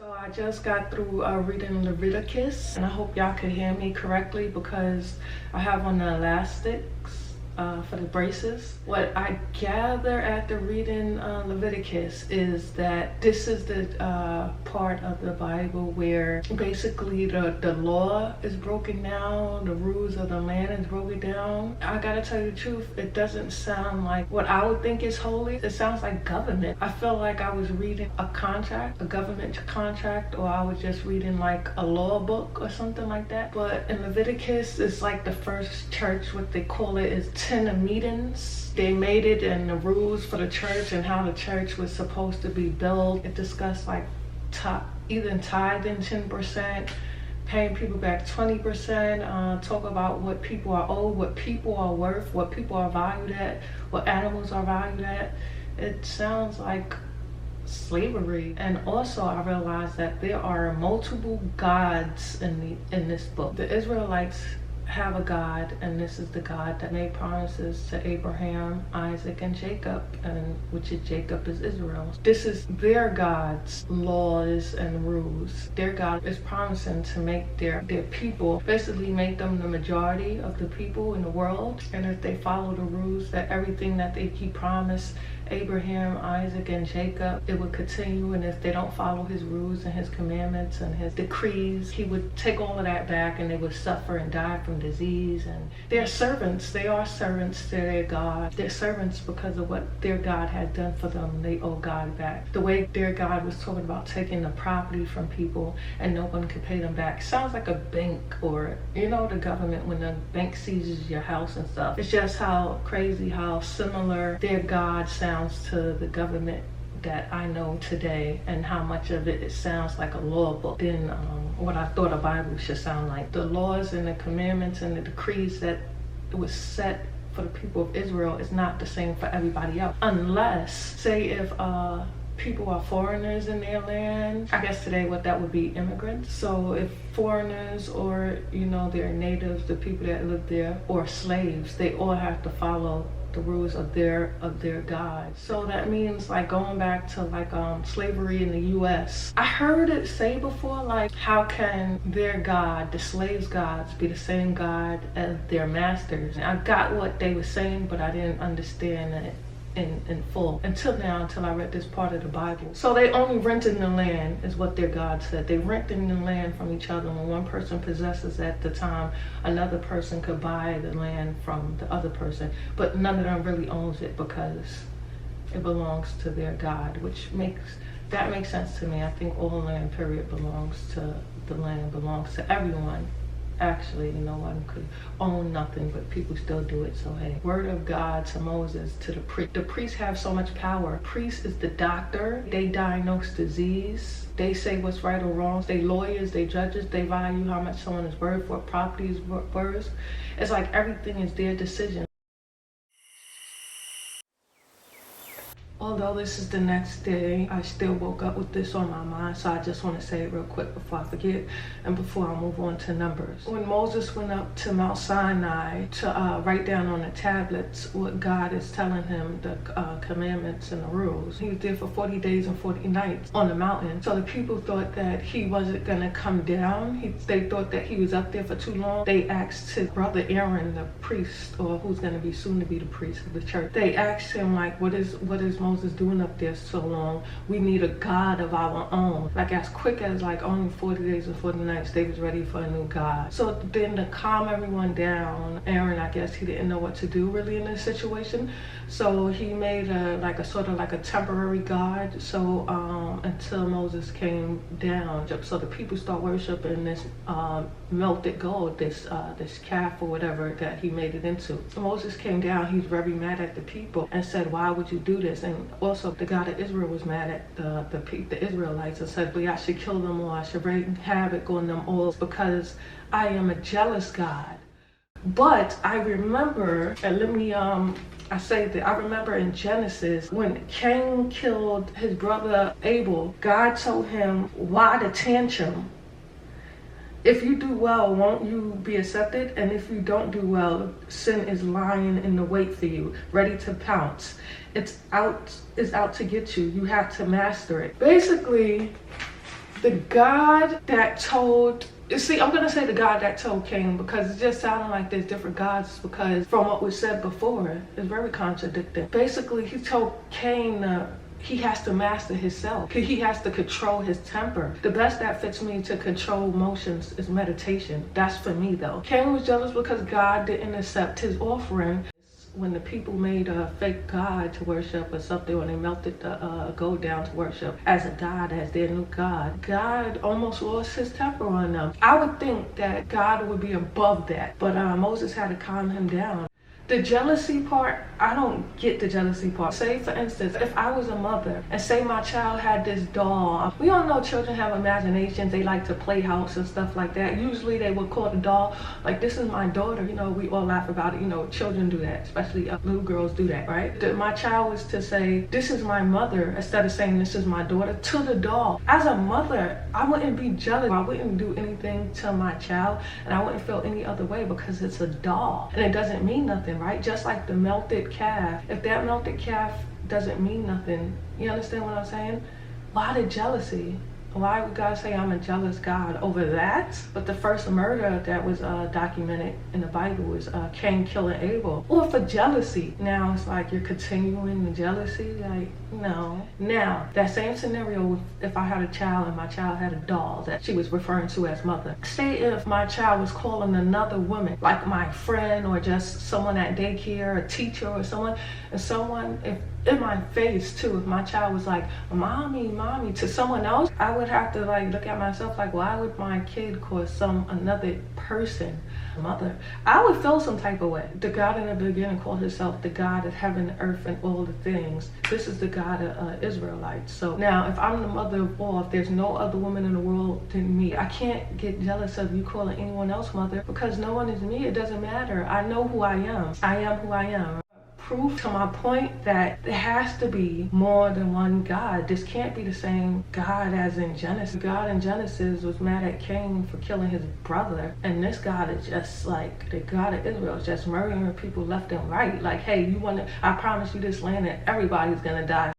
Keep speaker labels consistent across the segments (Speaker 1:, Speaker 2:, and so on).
Speaker 1: So I just got through reading Leviticus, and I hope y'all can hear me correctly because I have on the elastics for the braces. What I gather after reading Leviticus is that this is the part of the Bible where basically the law is broken down, the rules of the land is broken down. I gotta tell you the truth, it doesn't sound like what I would think is holy. It sounds like government. I feel like I was reading a contract, a government contract, or I was just reading like a law book or something like that. But in Leviticus, it's like the first church, what they call it is 10 meetings. They made it and the rules for the church and how the church was supposed to be built. It discussed like either tithing 10%, paying people back 20%, talk about what people are owed, what people are worth, what people are valued at, what animals are valued at. It sounds like slavery. And also I realized that there are multiple gods in this book. The Israelites have a God, and this is the God that made promises to Abraham, Isaac, and Jacob, and Jacob is Israel. This is their God's laws and rules. Their God is promising to make their people, basically make them the majority of the people in the world, and if they follow the rules, that everything that he promised Abraham, Isaac, and Jacob, it would continue. And if they don't follow his rules and his commandments and his decrees, he would take all of that back, and they would suffer and die from disease. And they're servants. They are servants to their God. They're servants because of what their God had done for them. They owe God back. The way their God was talking about taking the property from people and no one could pay them back sounds like a bank, or the government when the bank seizes your house and stuff. It's just how crazy, how similar their God sounds to the government that I know today, and how much of it sounds like a law book than what I thought a Bible should sound like. The laws and the commandments and the decrees that was set for the people of Israel is not the same for everybody else, unless, say, if people are foreigners in their land. I guess today what that would be immigrants. So if foreigners, or they're natives, the people that live there, or slaves, they all have to follow the rules of their God. So that means like going back to like slavery in the US. I heard it say before, like, how can their God, the slaves' gods, be the same God as their masters? And I got what they were saying, but I didn't understand it in full until I read this part of the Bible. So they only rented the land, is what their God said. They rented the land from each other. When one person possesses at the time, another person could buy the land from the other person, but none of them really owns it because it belongs to their God, which makes sense to me. I think all land, period, belongs to the land, belongs to everyone. Actually, no one could own nothing, but people still do it. So hey, word of God to Moses, to the priest. The priests have so much power. Priest is the doctor. They diagnose disease. They say what's right or wrong. They lawyers, they judges. They value how much someone is worth, what property is worth. It's like everything is their decision. Although this is the next day, I still woke up with this on my mind, so I just want to say it real quick before I forget and before I move on to Numbers. When Moses went up to Mount Sinai to write down on the tablets what God is telling him, the commandments and the rules, he was there for 40 days and 40 nights on the mountain. So the people thought that he wasn't going to come down. They thought that he was up there for too long. They asked his brother Aaron, the priest, or who's going to be soon to be the priest of the church. They asked him, like, what is Moses doing up there so long? We need a God of our own. Like, as quick as like only 40 days and 40 nights, they was ready for a new God. So then to calm everyone down, Aaron, I guess he didn't know what to do really in this situation. So he made a sort of like a temporary God. So until Moses came down, so the people start worshiping this melted gold, this calf or whatever that he made it into. Moses came down. He's very mad at the people and said, "Why would you do this?" And also the God of Israel was mad at the Israelites and said, "But I should kill them all. I should wreak havoc on them all because I am a jealous God." But I remember, and I remember in Genesis when Cain killed his brother Abel, God told him, "Why the tantrum? If you do well, won't you be accepted? And if you don't do well, sin is lying in the wait for you, ready to pounce. It's out to get you. You have to master it." Basically, The God that told, see, I'm going to say the God that told Cain because it just sounded like there's different gods, because from what was said before, it's very contradicting. Basically, he told Cain he has to master himself. He has to control his temper. The best that fits me to control emotions is meditation. That's for me though. Cain was jealous because God didn't accept his offering. When the people made a fake god to worship or something, when they melted the gold down to worship as a god, as their new god, God almost lost his temper on them. I would think that God would be above that, but Moses had to calm him down. The jealousy part, I don't get the jealousy part. Say, for instance, if I was a mother and say my child had this doll. We all know children have imaginations. They like to play house and stuff like that. Usually they would call the doll, like, this is my daughter. You know, we all laugh about it. You know, children do that, especially little girls do that, right? My child was to say, this is my mother, instead of saying this is my daughter, to the doll. As a mother, I wouldn't be jealous. I wouldn't do anything to my child, and I wouldn't feel any other way because it's a doll. And it doesn't mean nothing, right? Just like the melted calf. If that melted calf doesn't mean nothing, you understand what I'm saying? Why the jealousy? Why would God say I'm a jealous God over that? But the first murder that was documented in the Bible was Cain killing Abel. Or for jealousy. Now it's like you're continuing the jealousy? Like, no. Now, that same scenario, if I had a child and my child had a doll that she was referring to as mother. Say if my child was calling another woman, like my friend or just someone at daycare, a teacher or someone, and someone, if in my face too, if my child was like, mommy, mommy, to someone else, I would have to like look at myself like, why would my kid call another person mother? I would feel some type of way. The God in the beginning called himself the God of heaven, earth, and all the things. This is the God of Israelites. So now, if I'm the mother of all, if there's no other woman in the world than me, I can't get jealous of you calling anyone else mother, because no one is me. It doesn't matter. I know who I am. I am who I am. Proof to my point that there has to be more than one God. This can't be the same God as in Genesis. God in Genesis was mad at Cain for killing his brother, and this God is just like the God of Israel, is just murdering people left and right. Like, hey, I promise you this land and everybody's gonna die.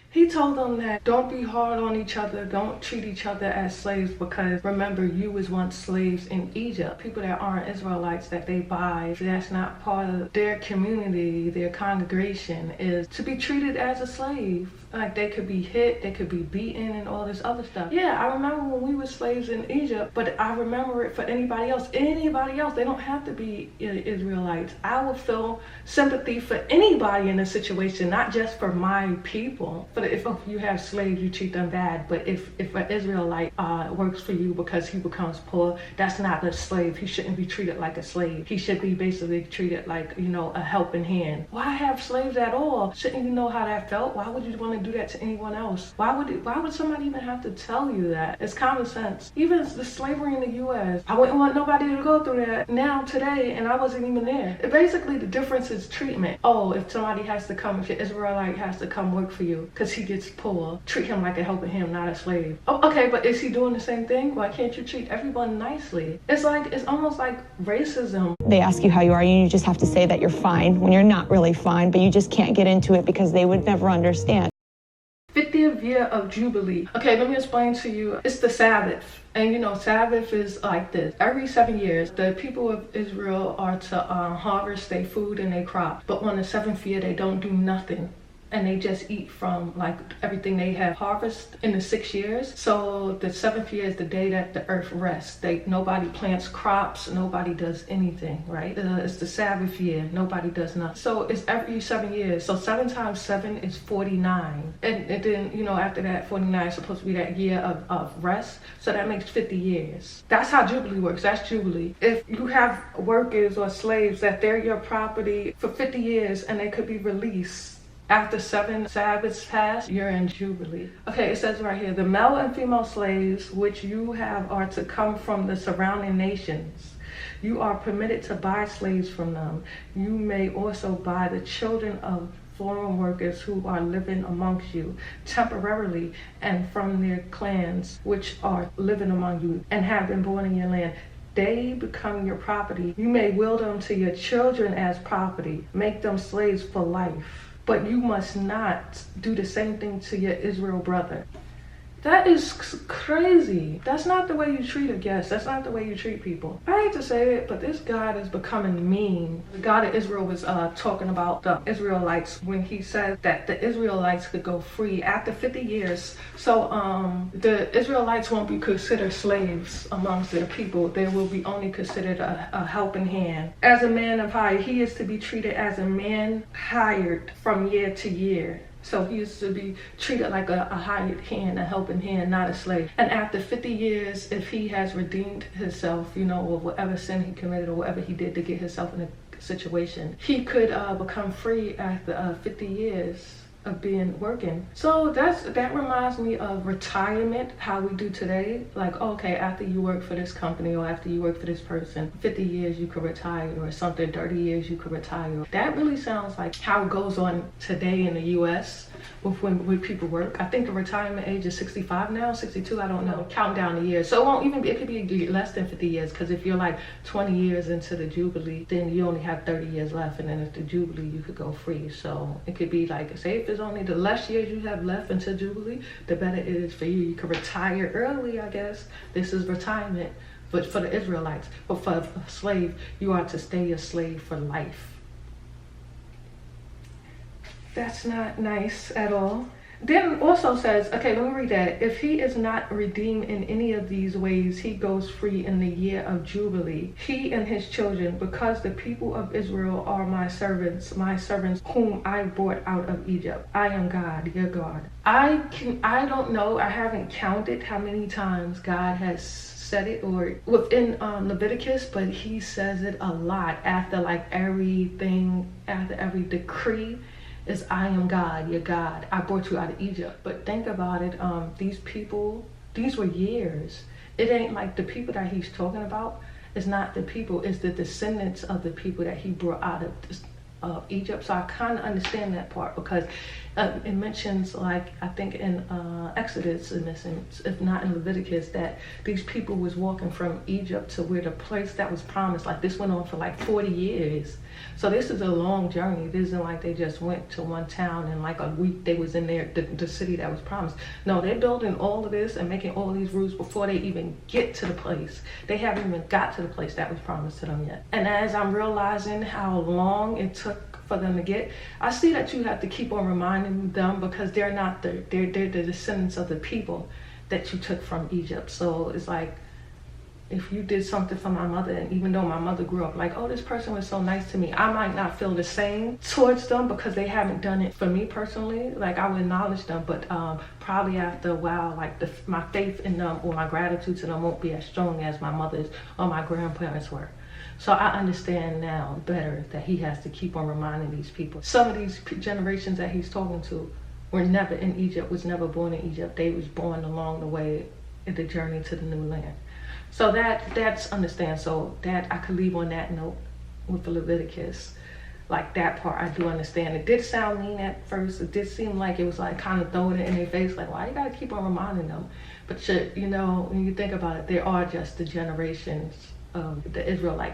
Speaker 1: He told them that don't be hard on each other, don't treat each other as slaves, because remember, you was once slaves in Egypt. People that aren't Israelites that they buy, that's not part of their community, their congregation, is to be treated as a slave. Like, they could be hit, they could be beaten, and all this other stuff. Yeah, I remember when we were slaves in Egypt, but I remember it for anybody else. Anybody else, they don't have to be Israelites. I would feel sympathy for anybody in a situation, not just for my people. But if you have slaves, you treat them bad. But if an Israelite works for you because he becomes poor, that's not a slave. He shouldn't be treated like a slave. He should be basically treated like, a helping hand. Why have slaves at all? Shouldn't you know how that felt? Why would you want to do that to anyone else? Why would somebody even have to tell you that? It's common sense. Even the slavery in the U.S., I wouldn't want nobody to go through that now, today, and I wasn't even there. Basically, the difference is treatment. Oh, if somebody has to come, if an Israelite has to come work for you because he gets poor, treat him like a helping hand, not a slave. Oh, okay, but is he doing the same thing? Why can't you treat everyone nicely? It's almost like racism.
Speaker 2: They ask you how you are, and you just have to say that you're fine when you're not really fine, but you just can't get into it because they would never understand.
Speaker 1: 50th year of Jubilee. Okay, let me explain to you. It's the Sabbath. And Sabbath is like this. Every 7 years, the people of Israel are to harvest their food and their crop. But on the 7th year, they don't do nothing. And they just eat from like everything they have harvested in the 6 years. So the 7th year is the day that the earth rests. Nobody plants crops, nobody does anything, right? It's the Sabbath year, nobody does nothing. So it's every 7 years. So 7 times 7 is 49. And then, after that 49 is supposed to be that year of rest. So that makes 50 years. That's how Jubilee works. That's Jubilee. If you have workers or slaves that they're your property for 50 years and they could be released, after 7 Sabbaths pass, you're in Jubilee. Okay, it says right here, the male and female slaves which you have are to come from the surrounding nations. You are permitted to buy slaves from them. You may also buy the children of foreign workers who are living amongst you temporarily and from their clans which are living among you and have been born in your land. They become your property. You may will them to your children as property. Make them slaves for life. But you must not do the same thing to your Israel brother. That is crazy. That's not the way you treat a guest. That's not the way you treat people. I hate to say it, but this God is becoming mean. The God of Israel was talking about the Israelites when he said that the Israelites could go free after 50 years. So the Israelites won't be considered slaves amongst their people. They will be only considered a helping hand. As a man of hire, he is to be treated as a man hired from year to year. So he used to be treated like a hired hand, a helping hand, not a slave. And after 50 years, if he has redeemed himself, you know, or whatever sin he committed or whatever he did to get himself in a situation, he could become free after 50 years of being working. So that reminds me of retirement, how we do today. Like, okay, after you work for this company or after you work for this person, 50 years you could retire, or something, 30 years you could retire. That really sounds like how it goes on today in the US with when people work. I think the retirement age is 65 now, 62, I don't know. Count down the years. So it won't even be, it could be less than 50 years, because if you're like 20 years into the Jubilee, then you only have 30 years left, and then at the Jubilee you could go free. So it could be like, say if it's only the less years you have left until Jubilee, the better it is for you. You could retire early, I guess. This is retirement, but for the Israelites. But for a slave, you are to stay a slave for life. That's not nice at all. Then also says, okay, let me read that. If he is not redeemed in any of these ways, he goes free in the year of Jubilee, he and his children, because the people of Israel are my servants whom I brought out of Egypt. I am God, your God. I don't know, I haven't counted how many times God has said it or within Leviticus, but he says it a lot after like everything, after every decree. Is I am God, your God. I brought you out of Egypt. But think about it, these people, these were years. It ain't like the people that he's talking about. It's not the people, it's the descendants of the people that he brought out of Egypt. So I kind of understand that part, because it mentions, like, I think in Exodus, if not in Leviticus, that these people was walking from Egypt to where the place that was promised. Like, this went on for like 40 years. So this is a long journey. This isn't like they just went to one town and like a week they was in there, the city that was promised. No, they're building all of this and making all these rules before they even get to the place. They haven't even got to the place that was promised to them yet. And as I'm realizing how long it took for them to get, I see that you have to keep on reminding them, because they're the descendants of the people that you took from Egypt. So it's like, if you did something for my mother, and even though my mother grew up like, oh, this person was so nice to me, I might not feel the same towards them because they haven't done it for me personally. Like, I would acknowledge them, but probably after a while, like my faith in them or my gratitude to them won't be as strong as my mother's or my grandparents were. So I understand now better that he has to keep on reminding these people. Some of these generations that he's talking to were never in Egypt, was never born in Egypt. They was born along the way in the journey to the new land. So that's understand. So that I could leave on that note with the Leviticus. Like, that part I do understand. It did sound mean at first. It did seem like it was like kind of throwing it in their face, like, why you gotta keep on reminding them? But you know, when you think about it, there are just the generations of the Israelites